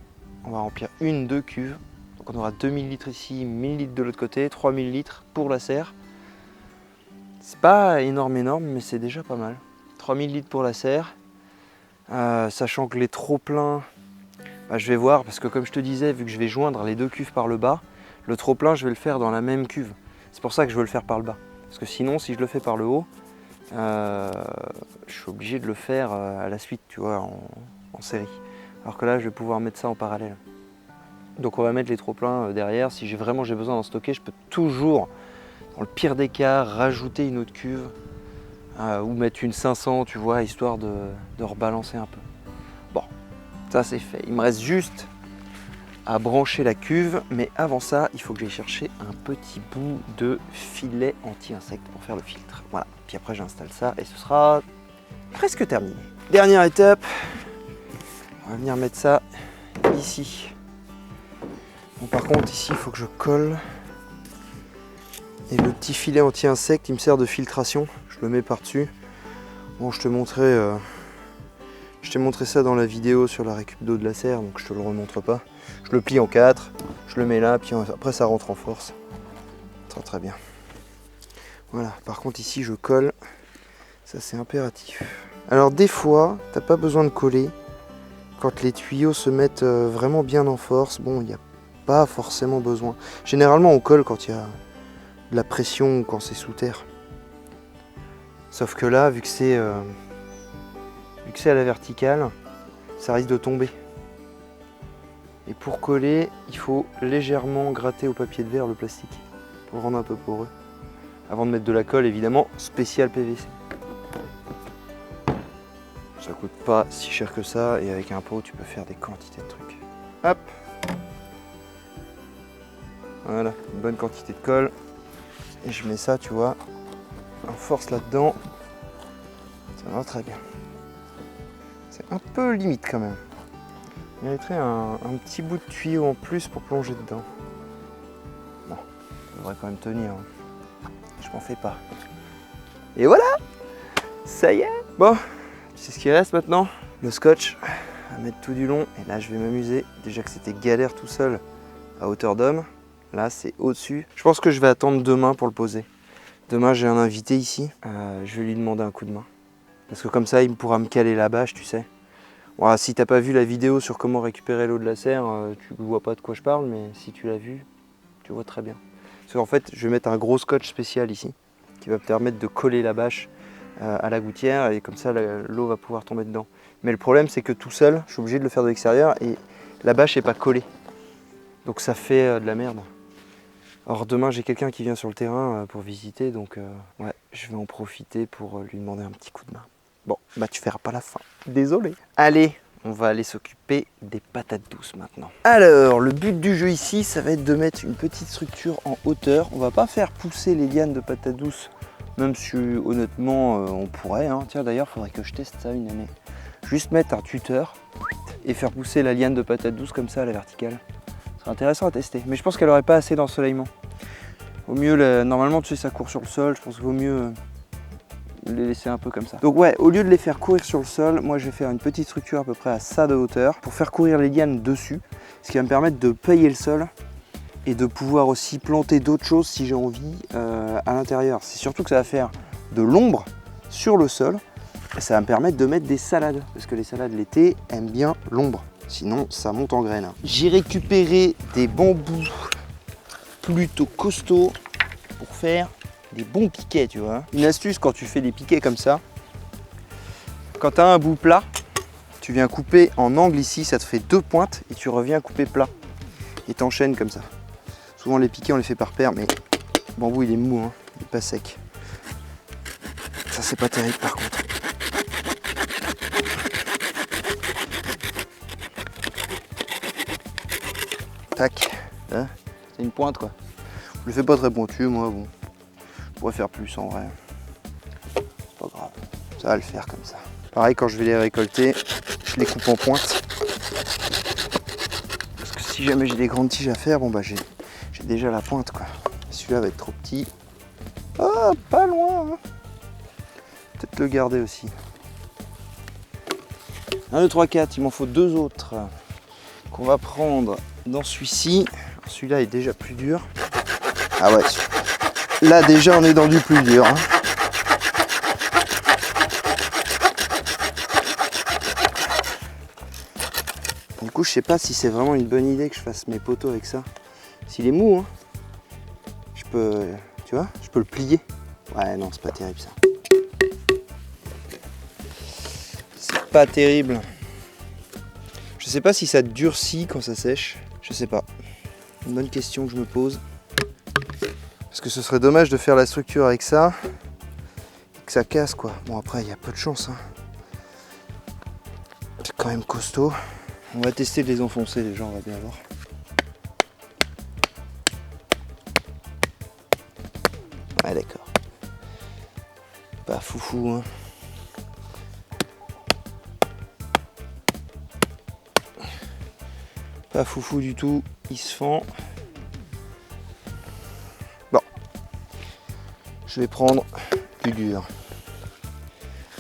[SPEAKER 1] On va remplir 1-2 cuves. Donc on aura 2000 litres ici, 1000 litres de l'autre côté, 3000 litres pour la serre. C'est pas énorme, mais c'est déjà pas mal. 3000 litres pour la serre. Sachant que les trop-pleins, bah, je vais voir, parce que comme je te disais, vu que je vais joindre les deux cuves par le bas, le trop-plein, je vais le faire dans la même cuve. C'est pour ça que je veux le faire par le bas. Parce que sinon, si je le fais par le haut, je suis obligé de le faire à la suite, tu vois, en série. Alors que là, je vais pouvoir mettre ça en parallèle. Donc on va mettre les trop-pleins derrière. Si j'ai besoin d'en stocker, je peux toujours, dans le pire des cas, rajouter une autre cuve. Ou mettre une 500, tu vois, histoire de rebalancer un peu. Bon, ça c'est fait. Il me reste juste à brancher la cuve, mais avant ça, il faut que j'aille chercher un petit bout de filet anti-insectes pour faire le filtre. Voilà, puis après j'installe ça et ce sera presque terminé. Dernière étape, on va venir mettre ça ici. Bon, par contre, ici, il faut que je colle. Et le petit filet anti-insectes, il me sert de filtration. Je le mets par-dessus. Bon, je t'ai montré ça dans la vidéo sur la récup d'eau de la serre, donc je te le remontre pas. Je le plie en 4, je le mets là, puis après ça rentre en force. Très très bien. Voilà, par contre ici je colle, ça c'est impératif. Alors des fois, t'as pas besoin de coller. Quand les tuyaux se mettent vraiment bien en force, bon, il n'y a pas forcément besoin. Généralement on colle quand il y a de la pression ou quand c'est sous terre. Sauf que là, vu que c'est à la verticale, ça risque de tomber. Et pour coller, il faut légèrement gratter au papier de verre le plastique pour le rendre un peu poreux. Avant de mettre de la colle, évidemment, spécial PVC. Ça coûte pas si cher que ça et avec un pot, tu peux faire des quantités de trucs. Hop. Voilà, une bonne quantité de colle. Et je mets ça, tu vois, en force là-dedans. Ça va très bien. C'est un peu limite quand même. Il mériterait un petit bout de tuyau en plus pour plonger dedans. Bon, ça devrait quand même tenir. Hein. Je m'en fais pas. Et voilà! Ça y est! Bon, tu sais ce qui reste maintenant? Le scotch à mettre tout du long. Et là, je vais m'amuser. Déjà que c'était galère tout seul à hauteur d'homme. Là, c'est au-dessus. Je pense que je vais attendre demain pour le poser. Demain, j'ai un invité ici. Je vais lui demander un coup de main. Parce que comme ça, il pourra me caler la bâche, tu sais. Bon, si t'as pas vu la vidéo sur comment récupérer l'eau de la serre, tu vois pas de quoi je parle, mais si tu l'as vu, tu vois très bien. Parce qu'en fait, je vais mettre un gros scotch spécial ici, qui va me permettre de coller la bâche à la gouttière et comme ça l'eau va pouvoir tomber dedans. Mais le problème c'est que tout seul, je suis obligé de le faire de l'extérieur et la bâche n'est pas collée. Donc ça fait de la merde. Alors demain j'ai quelqu'un qui vient sur le terrain pour visiter, donc ouais, je vais en profiter pour lui demander un petit coup de main. Bon, bah tu feras pas la fin. Désolé. Allez, on va aller s'occuper des patates douces maintenant. Alors, le but du jeu ici, ça va être de mettre une petite structure en hauteur. On va pas faire pousser les lianes de patates douces, même si honnêtement on pourrait. Hein. Tiens d'ailleurs, il faudrait que je teste ça une année. Juste mettre un tuteur et faire pousser la liane de patates douces comme ça à la verticale. C'est intéressant à tester, mais je pense qu'elle n'aurait pas assez d'ensoleillement. Au mieux, normalement tu sais ça court sur le sol, je pense qu'il vaut mieux les laisser un peu comme ça. Donc ouais, au lieu de les faire courir sur le sol, moi je vais faire une petite structure à peu près à ça de hauteur pour faire courir les lianes dessus, ce qui va me permettre de pailler le sol et de pouvoir aussi planter d'autres choses si j'ai envie à l'intérieur. C'est surtout que ça va faire de l'ombre sur le sol et ça va me permettre de mettre des salades, parce que les salades l'été aiment bien l'ombre. Sinon, ça monte en graines. J'ai récupéré des bambous plutôt costauds pour faire des bons piquets, tu vois. Une astuce quand tu fais des piquets comme ça, quand tu as un bout plat, tu viens couper en angle ici, ça te fait 2 pointes et tu reviens couper plat. Et t'enchaînes comme ça. Souvent les piquets on les fait par paire, mais le bambou il est mou, hein, il est pas sec. Ça c'est pas terrible par contre. Tac, hein, c'est une pointe quoi. Je le fais pas très pointu, moi bon. Je pourrais faire plus en vrai. C'est pas grave, ça va le faire comme ça. Pareil quand je vais les récolter, je les coupe en pointe. Parce que si jamais j'ai des grandes tiges à faire, bon bah j'ai déjà la pointe quoi. Celui-là va être trop petit. Ah, pas loin hein. Peut-être le garder aussi. 1, 2, 3, 4, il m'en faut 2 autres qu'on va prendre dans celui-ci. Celui-là est déjà plus dur. Ah ouais, là déjà on est dans du plus dur. Hein. Du coup je sais pas si c'est vraiment une bonne idée que je fasse mes poteaux avec ça. S'il est mou, hein, je peux, tu vois, je peux le plier. Ouais non, c'est pas terrible ça. C'est pas terrible. Je sais pas si ça durcit quand ça sèche. Je sais pas. Une bonne question que je me pose. Parce que ce serait dommage de faire la structure avec ça et que ça casse quoi. Bon après il y a peu de chance. Hein. C'est quand même costaud. On va tester de les enfoncer déjà, on va bien voir. Ouais d'accord. Pas foufou hein. Pas foufou du tout, il se fend. Bon, je vais prendre du dur.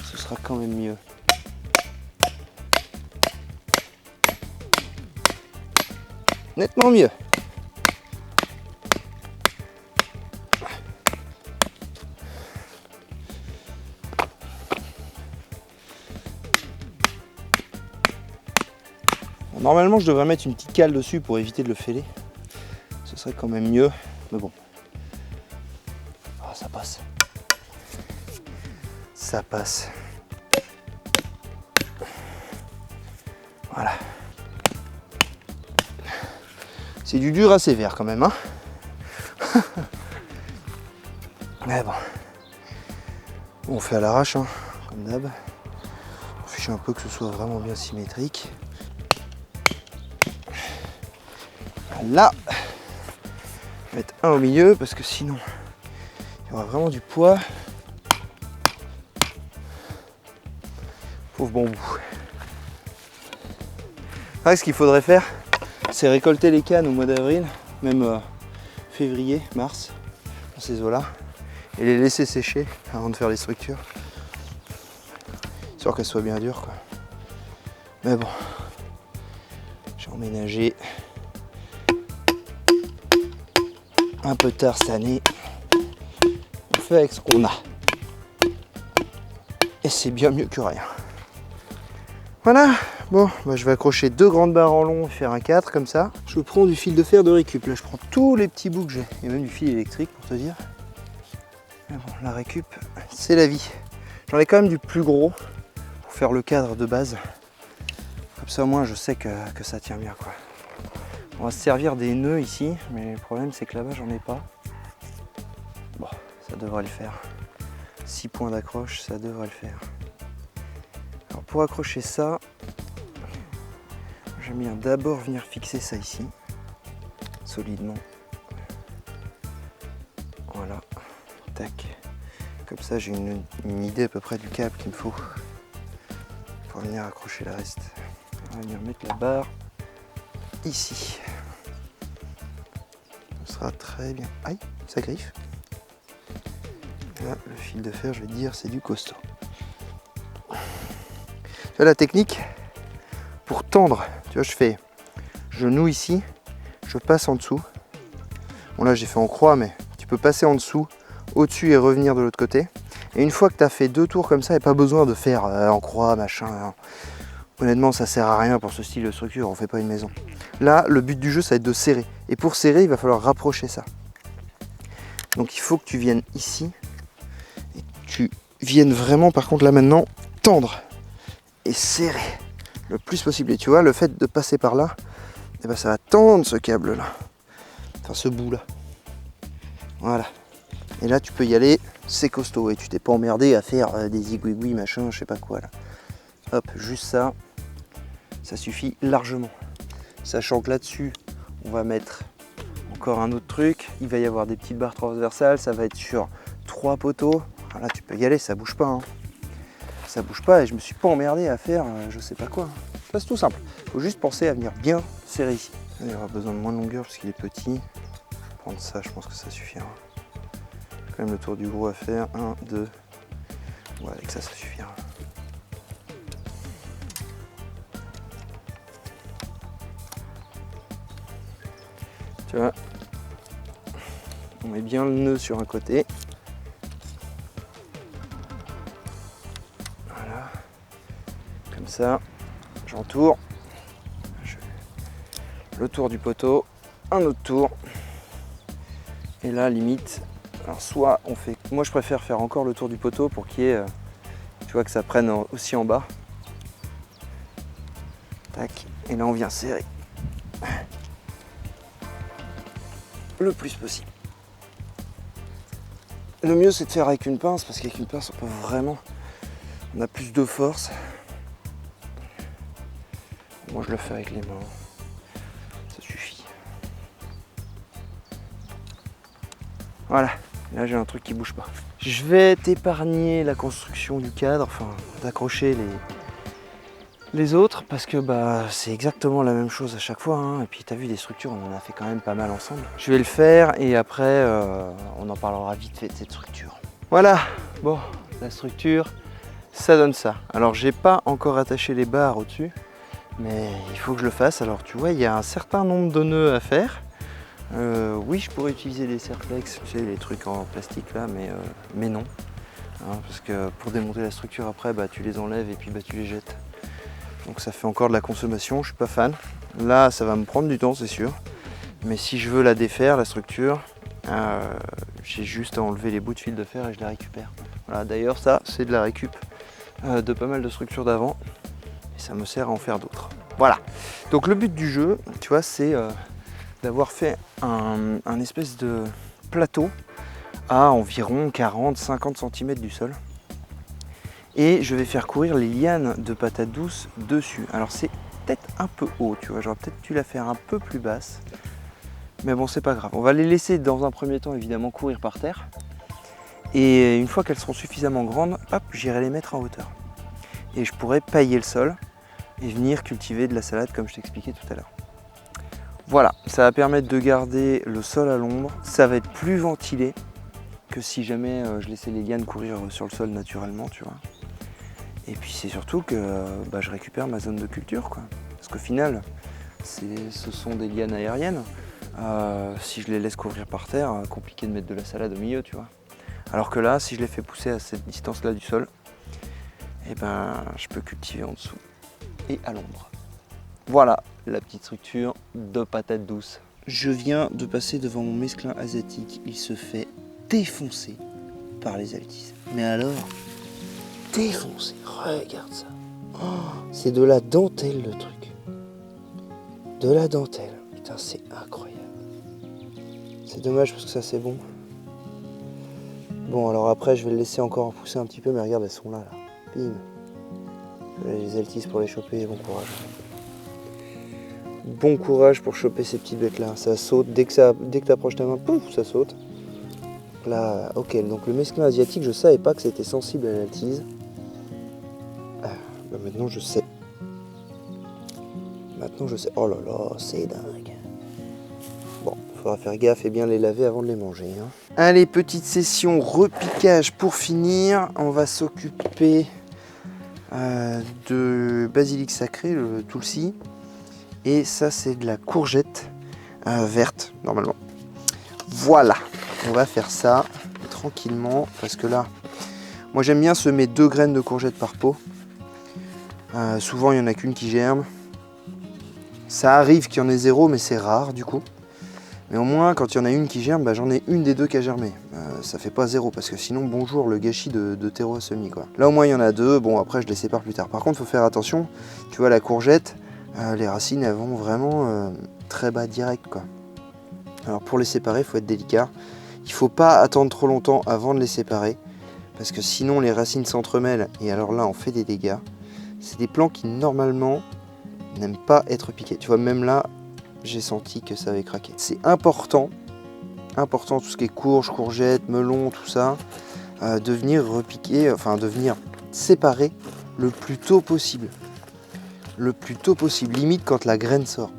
[SPEAKER 1] Ce sera quand même mieux. Nettement mieux. Normalement, je devrais mettre une petite cale dessus pour éviter de le fêler. Ce serait quand même mieux, mais bon. Oh, ça passe. Ça passe. Voilà. C'est du dur à sévère quand même, hein. Mais bon. On fait à l'arrache, hein, comme d'hab. On fiche un peu que ce soit vraiment bien symétrique. Là, je vais mettre un au milieu parce que sinon il y aura vraiment du poids. Pauvre bambou. Ah, ce qu'il faudrait faire, c'est récolter les cannes au mois d'avril, même février, mars, dans ces eaux-là, et les laisser sécher avant de faire les structures. Histoire qu'elles soient bien dures, quoi. Mais bon, j'ai emménagé. Un peu tard cette année, on fait avec ce qu'on a. Et c'est bien mieux que rien. Voilà, bon, bah je vais accrocher 2 grandes barres en long et faire un 4 comme ça. Je prends du fil de fer de récup, là je prends tous les petits bouts que j'ai, et même du fil électrique pour te dire. Mais bon, la récup, c'est la vie. J'en ai quand même du plus gros pour faire le cadre de base. Comme ça au moins je sais que ça tient bien quoi. On va se servir des nœuds ici, mais le problème c'est que là-bas j'en ai pas. Bon, ça devrait le faire. 6 points d'accroche, ça devrait le faire. Alors pour accrocher ça, j'aime bien d'abord venir fixer ça ici, solidement. Voilà, tac. Comme ça j'ai une idée à peu près du câble qu'il me faut pour venir accrocher le reste. On va venir mettre la barre ici. Ce sera très bien. Aïe, ça griffe. Là, le fil de fer, je vais te dire, c'est du costaud. Tu vois la technique? Pour tendre, tu vois, je noue ici, je passe en dessous. Bon là j'ai fait en croix, mais tu peux passer en dessous, au-dessus et revenir de l'autre côté. Et une fois que tu as fait 2 tours comme ça, il n'y a pas besoin de faire en croix, machin. Hein. Honnêtement, ça sert à rien pour ce style de structure, on fait pas une maison. Là, le but du jeu, ça va être de serrer. Et pour serrer, il va falloir rapprocher ça. Donc il faut que tu viennes ici. Et que tu viennes vraiment, par contre, là maintenant, tendre. Et serrer le plus possible. Et tu vois, le fait de passer par là, eh ben, ça va tendre ce câble-là. Enfin, ce bout-là. Voilà. Et là, tu peux y aller, c'est costaud. Et tu t'es pas emmerdé à faire des zigouigouis, machin, je sais pas quoi, là. Hop, juste ça, ça suffit largement. Sachant que là-dessus, on va mettre encore un autre truc. Il va y avoir des petites barres transversales, ça va être sur 3 poteaux. Alors là, tu peux y aller, ça bouge pas. Hein. Ça bouge pas et je me suis pas emmerdé à faire je sais pas quoi. Ça, c'est tout simple. Il faut juste penser à venir bien serrer ici. Il y aura besoin de moins de longueur parce qu'il est petit. Prendre ça, je pense que ça suffira. Quand même le tour du gros à faire. 1, 2. Ouais, avec ça, ça suffira. Tu vois, on met bien le nœud sur un côté. Voilà. Comme ça, j'entoure. Le tour du poteau, un autre tour. Et là, limite, alors soit on fait... Moi, je préfère faire encore le tour du poteau pour qu'il y ait... tu vois, que ça prenne aussi en bas. Tac. Et là, on vient serrer. Le plus possible. Le mieux c'est de faire avec une pince parce qu'avec une pince on peut vraiment, on a plus de force. Moi je le fais avec les mains, ça suffit. Voilà, là j'ai un truc qui bouge pas. Je vais t'épargner la construction du cadre, enfin d'accrocher les autres parce que bah c'est exactement la même chose à chaque fois hein. Et puis t'as vu les structures, on en a fait quand même pas mal ensemble. Je vais le faire et après on en parlera vite fait de cette structure. Voilà, bon la structure ça donne ça. Alors j'ai pas encore attaché les barres au dessus mais il faut que je le fasse. Alors tu vois il y a un certain nombre de nœuds à faire. Oui je pourrais utiliser des serflex, tu sais les trucs en plastique là mais non hein, parce que pour démonter la structure après bah tu les enlèves et puis bah tu les jettes. Donc ça fait encore de la consommation, je suis pas fan. Là ça va me prendre du temps c'est sûr. Mais si je veux la défaire, la structure, j'ai juste à enlever les bouts de fil de fer et je la récupère. Voilà, d'ailleurs ça c'est de la récup de pas mal de structures d'avant. Et ça me sert à en faire d'autres. Voilà. Donc le but du jeu, tu vois, c'est d'avoir fait un espèce de plateau à environ 40-50 cm du sol. Et je vais faire courir les lianes de patates douces dessus. Alors c'est peut-être un peu haut, tu vois, j'aurais peut-être dû la faire un peu plus basse. Mais bon, c'est pas grave. On va les laisser dans un premier temps évidemment courir par terre. Et une fois qu'elles seront suffisamment grandes, hop, j'irai les mettre en hauteur. Et je pourrai pailler le sol et venir cultiver de la salade comme je t'expliquais tout à l'heure. Voilà, ça va permettre de garder le sol à l'ombre. Ça va être plus ventilé que si jamais je laissais les lianes courir sur le sol naturellement, tu vois. Et puis c'est surtout que bah, je récupère ma zone de culture, quoi. Parce qu'au final, ce sont des lianes aériennes. Si je les laisse couvrir par terre, compliqué de mettre de la salade au milieu, tu vois. Alors que là, si je les fais pousser à cette distance-là du sol, eh ben, je peux cultiver en dessous et à l'ombre. Voilà la petite structure de patates douces. Je viens de passer devant mon mesclin asiatique. Il se fait défoncer par les Altis. Mais alors, défoncé. Regarde ça. Oh, c'est de la dentelle le truc. De la dentelle. Putain, c'est incroyable. C'est dommage parce que ça c'est bon. Bon, alors après je vais le laisser encore pousser un petit peu, mais regarde, elles sont là. Bim. Les altis pour les choper, bon courage. Bon courage pour choper ces petites bêtes là. Ça saute, dès que t'approches ta main, pouf, ça saute. Là, ok, donc le mesclin asiatique, je savais pas que c'était sensible à l'altise. Bah maintenant je sais. Maintenant je sais. Oh là là, c'est dingue. Bon, faudra faire gaffe et bien les laver avant de les manger. Hein. Allez, petite session repiquage pour finir. On va s'occuper de basilic sacré, le tulsi. Et ça, c'est de la courgette verte, normalement. Voilà, on va faire ça tranquillement. Parce que là, moi j'aime bien semer 2 graines de courgette par pot. Souvent, il n'y en a qu'une qui germe. Ça arrive qu'il y en ait 0, mais c'est rare du coup. Mais au moins, quand il y en a une qui germe, bah, j'en ai une des 2 qui a germé. Ça fait pas 0, parce que sinon, bonjour le gâchis de terreau à semis, quoi. Là, au moins, il y en a 2. Bon, après, je les sépare plus tard. Par contre, il faut faire attention. Tu vois, la courgette, les racines, elles vont vraiment très bas direct, quoi. Alors, pour les séparer, il faut être délicat. Il faut pas attendre trop longtemps avant de les séparer, parce que sinon, les racines s'entremêlent. Et alors là, on fait des dégâts. C'est des plants qui, normalement, n'aiment pas être piqués. Tu vois, même là, j'ai senti que ça avait craqué. C'est important, tout ce qui est courge, courgette, melon, tout ça, de venir repiquer, enfin de venir séparer le plus tôt possible. Le plus tôt possible, limite quand la graine sort.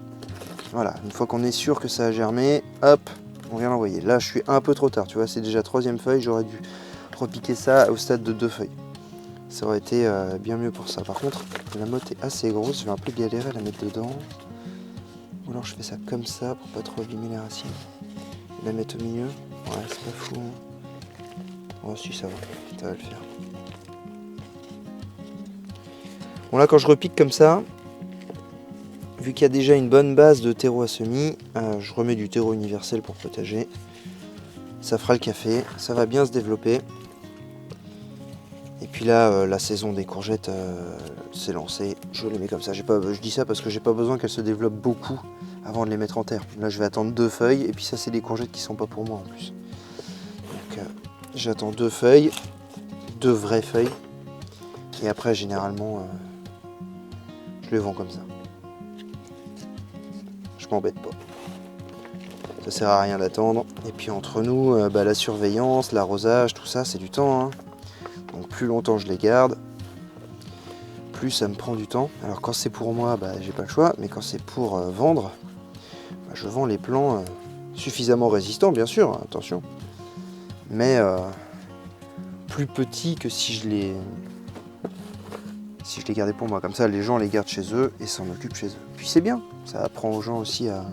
[SPEAKER 1] Voilà, une fois qu'on est sûr que ça a germé, hop, on vient l'envoyer. Là, je suis un peu trop tard, tu vois, c'est déjà 3e feuille, j'aurais dû repiquer ça au stade de 2 feuilles. Ça aurait été bien mieux pour ça. Par contre, la motte est assez grosse, je vais un peu galérer à la mettre dedans. Ou alors je fais ça comme ça pour pas trop abîmer les racines. La mettre au milieu. Ouais, c'est pas fou. Oh si, ça va le faire. Bon là, quand je repique comme ça, vu qu'il y a déjà une bonne base de terreau à semis, je remets du terreau universel pour potager. Ça fera le café, ça va bien se développer. Et puis là, la saison des courgettes s'est lancée. Je les mets comme ça. Je dis ça parce que j'ai pas besoin qu'elles se développent beaucoup avant de les mettre en terre. Là, je vais attendre 2 feuilles. Et puis ça, c'est des courgettes qui sont pas pour moi en plus. Donc, j'attends 2 feuilles, 2 vraies feuilles. Et après, généralement, je les vends comme ça. Je m'embête pas. Ça sert à rien d'attendre. Et puis entre nous, la surveillance, l'arrosage, tout ça, c'est du temps. Hein. Donc plus longtemps je les garde, plus ça me prend du temps. Alors quand c'est pour moi, j'ai pas le choix, mais quand c'est pour vendre, je vends les plants suffisamment résistants, bien sûr, hein, attention, mais plus petits que si je les gardais pour moi. Comme ça, les gens les gardent chez eux et s'en occupent chez eux. Puis c'est bien, ça apprend aux gens aussi à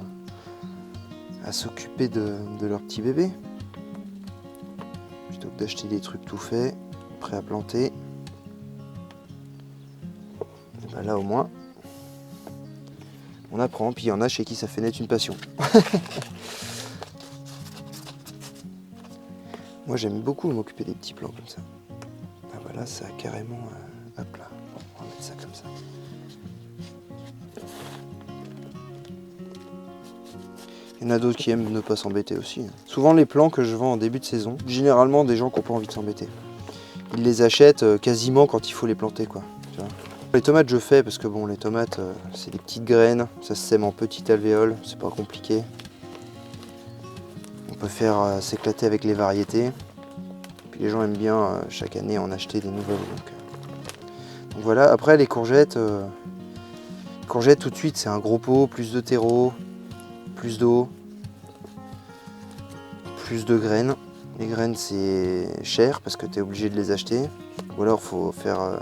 [SPEAKER 1] s'occuper de leur petit bébé, plutôt que d'acheter des trucs tout faits. Prêt à planter. Et là au moins on apprend, puis il y en a chez qui ça fait naître une passion. Moi j'aime beaucoup m'occuper des petits plants comme ça. Ah voilà, ça a carrément hop là, on va mettre ça comme ça. Il y en a d'autres qui aiment ne pas s'embêter aussi. Souvent les plants que je vends en début de saison, généralement des gens qui n'ont pas envie de s'embêter. Ils les achètent quasiment quand il faut les planter, quoi. Tu vois. Les tomates je fais parce que bon, les tomates c'est des petites graines, ça se sème en petites alvéoles, c'est pas compliqué. On peut faire s'éclater avec les variétés. Puis les gens aiment bien chaque année en acheter des nouvelles. Donc voilà, après les courgettes, courgettes tout de suite c'est un gros pot, plus de terreau, plus d'eau, plus de graines. Les graines c'est cher parce que tu es obligé de les acheter. Ou alors il faut faire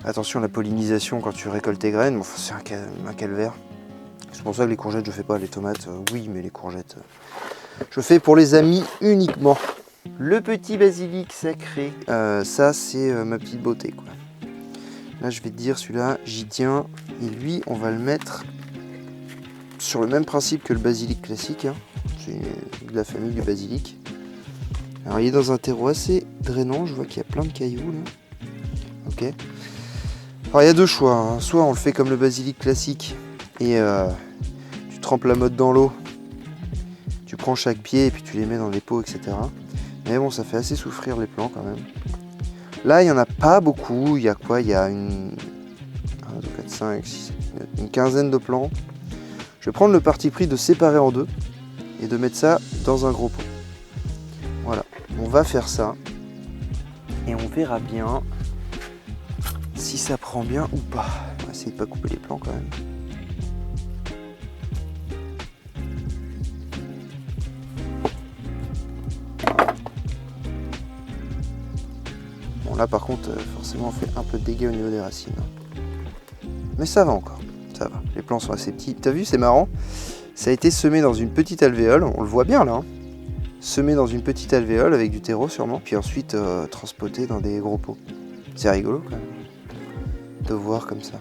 [SPEAKER 1] attention à la pollinisation quand tu récoltes tes graines. Bon, c'est un calvaire. C'est pour ça que les courgettes je fais pas. Les tomates oui, mais les courgettes je fais pour les amis uniquement. Le petit basilic sacré, ça c'est ma petite beauté, quoi. Là je vais te dire, celui-là j'y tiens. Et lui on va le mettre sur le même principe que le basilic classique. Hein. C'est de la famille du basilic. Alors il est dans un terreau assez drainant, je vois qu'il y a plein de cailloux là. ok. Alors il y a deux choix, hein. Soit on le fait comme le basilic classique et tu trempes la motte dans l'eau, tu prends chaque pied et puis tu les mets dans les pots, etc. Mais bon, ça fait assez souffrir les plants quand même. Là, il n'y en a pas beaucoup. Il y a quoi? Il y a une 1, 2, 4, 5, 6, 7, une quinzaine de plants. Je vais prendre le parti pris de séparer en deux et de mettre ça dans un gros pot. Voilà, on va faire ça et on verra bien si ça prend bien ou pas. On va essayer de pas couper les plants quand même. Bon là par contre forcément on fait un peu de dégâts au niveau des racines. Mais ça va encore, ça va. Les plants sont assez petits. T'as vu, c'est marrant. Ça a été semé dans une petite alvéole, on le voit bien là. Hein. Semé dans une petite alvéole avec du terreau sûrement, puis ensuite transporté dans des gros pots. C'est rigolo quand même de voir comme ça.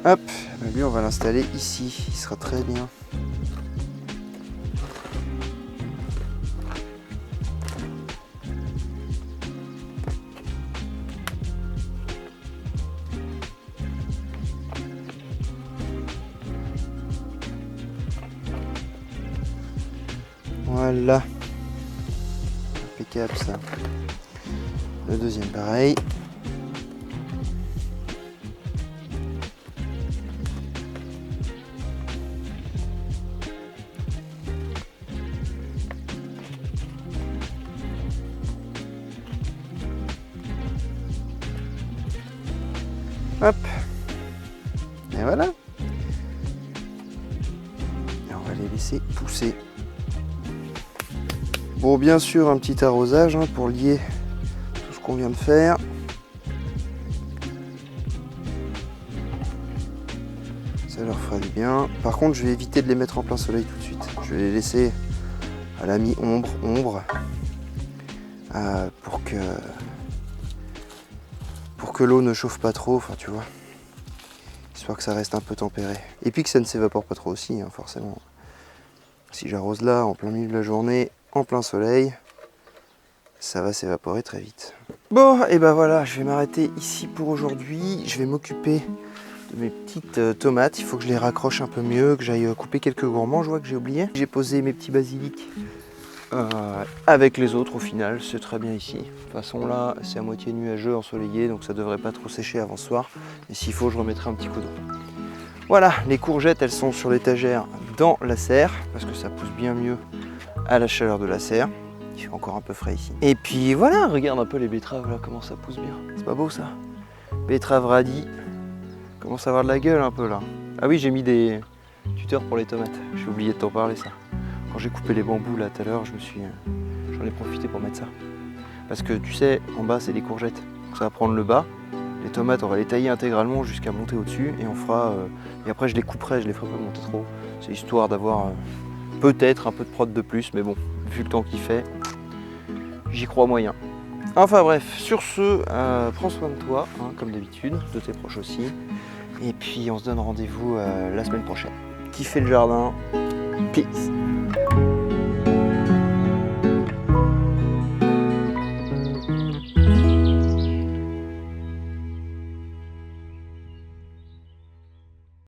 [SPEAKER 1] Hop, lui on va l'installer ici, il sera très bien. Voilà. Impeccable ça. Le deuxième pareil. Hop. Et voilà. Et on va les laisser pousser. Bon, bien sûr, un petit arrosage hein, pour lier tout ce qu'on vient de faire. Ça leur fera du bien. Par contre, je vais éviter de les mettre en plein soleil tout de suite. Je vais les laisser à la mi-ombre, pour que l'eau ne chauffe pas trop, enfin tu vois. Histoire que ça reste un peu tempéré. Et puis que ça ne s'évapore pas trop aussi, hein, forcément. Si j'arrose là, en plein milieu de la journée, en plein soleil, ça va s'évaporer très vite. Bon, et ben voilà, je vais m'arrêter ici pour aujourd'hui. Je vais m'occuper de mes petites tomates. Il faut que je les raccroche un peu mieux, que j'aille couper quelques gourmands, je vois que j'ai oublié. J'ai posé mes petits basilics avec les autres au final, c'est très bien ici. De toute façon là, c'est à moitié nuageux, ensoleillé, donc ça devrait pas trop sécher avant ce soir. Et s'il faut, je remettrai un petit coup d'eau. Voilà, les courgettes, elles sont sur l'étagère dans la serre, parce que ça pousse bien mieux à la chaleur de la serre. Il fait encore un peu frais ici. Et puis voilà, regarde un peu les betteraves là, comment ça pousse bien. C'est pas beau ça? Betterave radis, commence à avoir de la gueule un peu là. Ah oui, j'ai mis des tuteurs pour les tomates, j'ai oublié de t'en parler ça. Quand j'ai coupé les bambous là tout à l'heure, j'en ai profité pour mettre ça. Parce que tu sais, en bas c'est des courgettes, donc ça va prendre le bas. Les tomates, on va les tailler intégralement jusqu'à monter au-dessus et on fera. Et après je les couperai, je les ferai pas monter trop. C'est histoire d'avoir peut-être un peu de prod de plus, mais bon, vu le temps qu'il fait, j'y crois moyen. Enfin bref, sur ce, prends soin de toi, hein, comme d'habitude, de tes proches aussi. Et puis on se donne rendez-vous la semaine prochaine. Kiffez le jardin. Peace.